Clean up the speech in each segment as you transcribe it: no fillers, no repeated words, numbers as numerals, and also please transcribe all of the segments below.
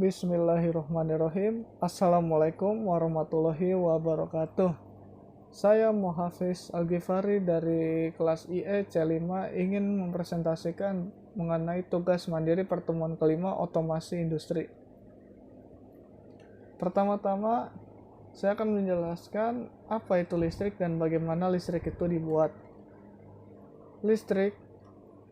Bismillahirrahmanirrahim. Assalamualaikum warahmatullahi wabarakatuh. Saya Muhafiz Al-Ghifari dari kelas IE C5 ingin mempresentasikan mengenai tugas mandiri pertemuan kelima otomasi industri. Pertama-tama, saya akan menjelaskan apa itu listrik dan bagaimana listrik itu dibuat. Listrik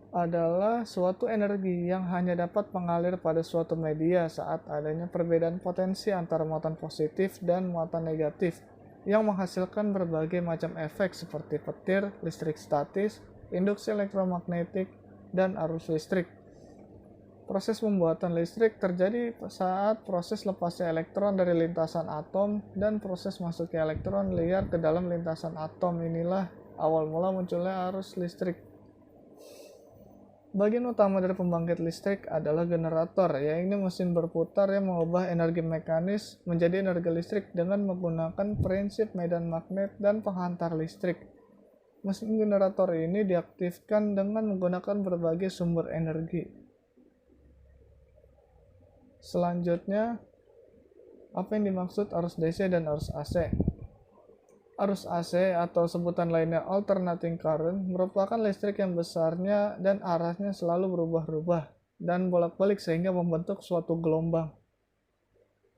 adalah suatu energi yang hanya dapat mengalir pada suatu media saat adanya perbedaan potensi antara muatan positif dan muatan negatif yang menghasilkan berbagai macam efek seperti petir, listrik statis, induksi elektromagnetik, dan arus listrik. Proses pembuatan listrik terjadi saat proses lepasnya elektron dari lintasan atom dan proses masuknya elektron liar ke dalam lintasan atom. Inilah awal mula munculnya arus listrik. Bagian utama dari pembangkit listrik adalah generator, yaitu mesin berputar yang mengubah energi mekanis menjadi energi listrik dengan menggunakan prinsip medan magnet dan penghantar listrik. Mesin generator ini diaktifkan dengan menggunakan berbagai sumber energi. Selanjutnya, apa yang dimaksud arus DC dan arus AC? Arus AC atau sebutan lainnya alternating current merupakan listrik yang besarnya dan arahnya selalu berubah-ubah dan bolak-balik sehingga membentuk suatu gelombang.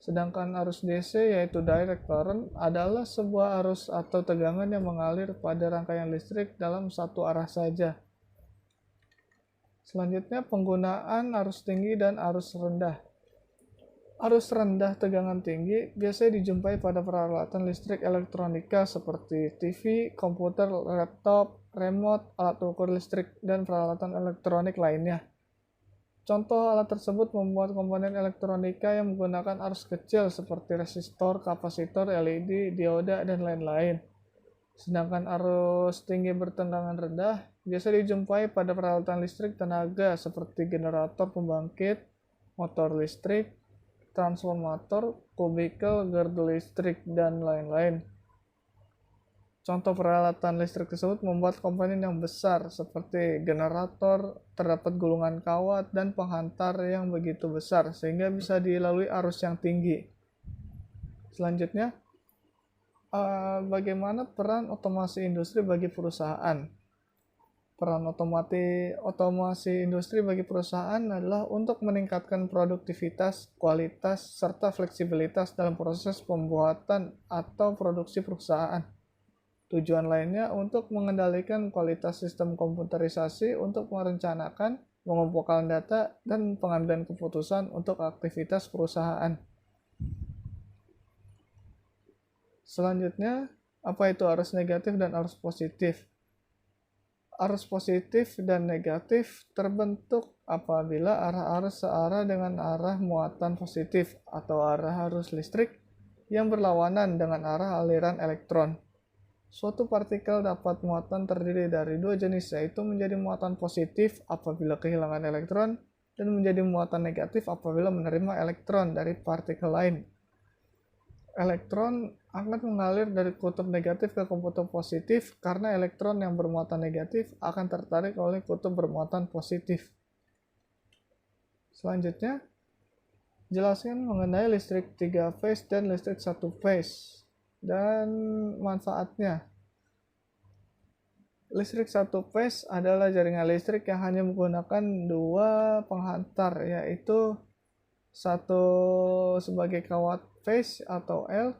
Sedangkan arus DC yaitu direct current adalah sebuah arus atau tegangan yang mengalir pada rangkaian listrik dalam satu arah saja. Selanjutnya penggunaan arus tinggi dan arus rendah. Arus rendah tegangan tinggi biasanya dijumpai pada peralatan listrik elektronika seperti TV, komputer, laptop, remote, alat ukur listrik, dan peralatan elektronik lainnya. Contoh alat tersebut membuat komponen elektronika yang menggunakan arus kecil seperti resistor, kapasitor, LED, dioda, dan lain-lain. Sedangkan arus tinggi bertegangan rendah biasa dijumpai pada peralatan listrik tenaga seperti generator pembangkit, motor listrik, transformator, kubikel, gardu listrik, dan lain-lain. Contoh peralatan listrik tersebut membuat komponen yang besar seperti generator, terdapat gulungan kawat, dan penghantar yang begitu besar sehingga bisa dilalui arus yang tinggi. Selanjutnya, bagaimana peran otomasi industri bagi perusahaan? Peran otomasi industri bagi perusahaan adalah untuk meningkatkan produktivitas, kualitas, serta fleksibilitas dalam proses pembuatan atau produksi perusahaan. Tujuan lainnya untuk mengendalikan kualitas sistem komputerisasi untuk merencanakan, mengumpulkan data, dan pengambilan keputusan untuk aktivitas perusahaan. Selanjutnya, apa itu arus negatif dan arus positif? Arus positif dan negatif terbentuk apabila arah arus searah dengan arah muatan positif atau arah arus listrik yang berlawanan dengan arah aliran elektron. Suatu partikel dapat muatan terdiri dari dua jenis, yaitu menjadi muatan positif apabila kehilangan elektron dan menjadi muatan negatif apabila menerima elektron dari partikel lain. Elektron akan mengalir dari kutub negatif ke kutub positif karena elektron yang bermuatan negatif akan tertarik oleh kutub bermuatan positif. Selanjutnya, jelaskan mengenai listrik 3 phase dan listrik 1 phase dan manfaatnya. Listrik 1 phase adalah jaringan listrik yang hanya menggunakan dua penghantar, yaitu satu sebagai kawat phase atau L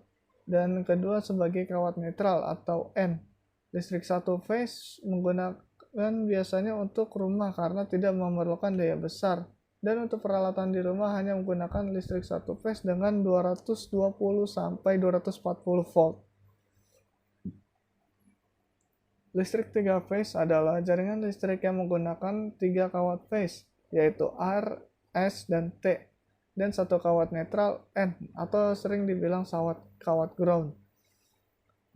dan kedua sebagai kawat netral atau N. Listrik 1 phase menggunakan biasanya untuk rumah karena tidak memerlukan daya besar, dan untuk peralatan di rumah hanya menggunakan listrik 1 phase dengan 220 sampai 240 volt. Listrik 3 phase adalah jaringan listrik yang menggunakan 3 kawat phase, yaitu R, S, dan T, dan satu kawat netral N atau sering dibilang kawat ground.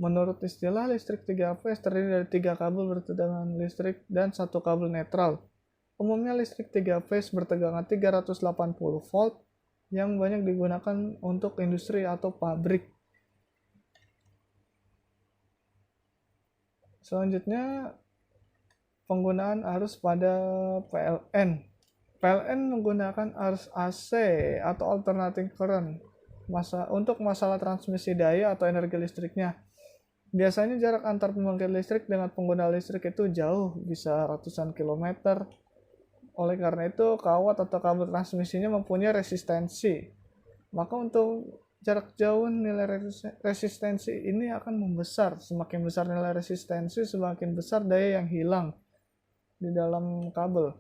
Menurut istilah, listrik 3 phase terdiri dari 3 kabel bertegangan listrik dan satu kabel netral. Umumnya listrik 3 phase bertegangan 380 volt yang banyak digunakan untuk industri atau pabrik. Selanjutnya, penggunaan arus pada PLN. PLN menggunakan arus AC atau alternating current untuk masalah transmisi daya atau energi listriknya. Biasanya jarak antar pembangkit listrik dengan pengguna listrik itu jauh, bisa ratusan kilometer. Oleh karena itu, kawat atau kabel transmisinya mempunyai resistensi. Maka untuk jarak jauh nilai resistensi ini akan membesar. Semakin besar nilai resistensi, semakin besar daya yang hilang di dalam kabel.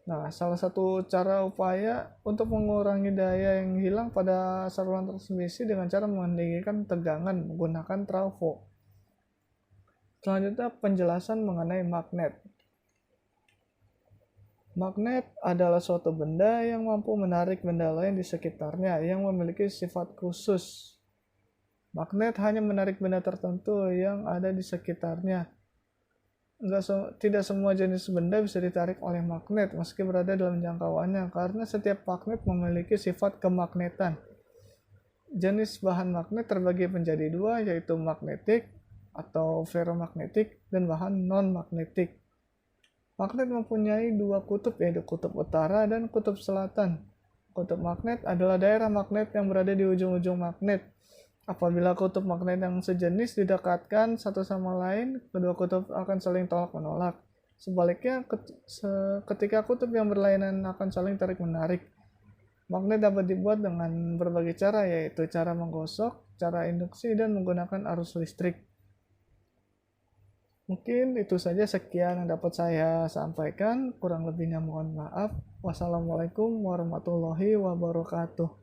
Nah, salah satu cara upaya untuk mengurangi daya yang hilang pada saluran transmisi dengan cara meninggikan tegangan menggunakan trafo. Selanjutnya penjelasan mengenai magnet. Magnet adalah suatu benda yang mampu menarik benda lain di sekitarnya yang memiliki sifat khusus. Magnet hanya menarik benda tertentu yang ada di sekitarnya. Tidak semua jenis benda bisa ditarik oleh magnet meski berada dalam jangkauannya, karena setiap magnet memiliki sifat kemagnetan. Jenis bahan magnet terbagi menjadi dua, yaitu magnetik atau ferromagnetik dan bahan non-magnetik. Magnet mempunyai dua kutub, yaitu kutub utara dan kutub selatan. Kutub magnet adalah daerah magnet yang berada di ujung-ujung magnet. Apabila kutub magnet yang sejenis didekatkan satu sama lain, kedua kutub akan saling tolak-menolak. Sebaliknya, ketika kutub yang berlainan akan saling tarik-menarik. Magnet dapat dibuat dengan berbagai cara, yaitu cara menggosok, cara induksi, dan menggunakan arus listrik. Mungkin itu saja sekian yang dapat saya sampaikan. Kurang lebihnya mohon maaf. Wassalamualaikum warahmatullahi wabarakatuh.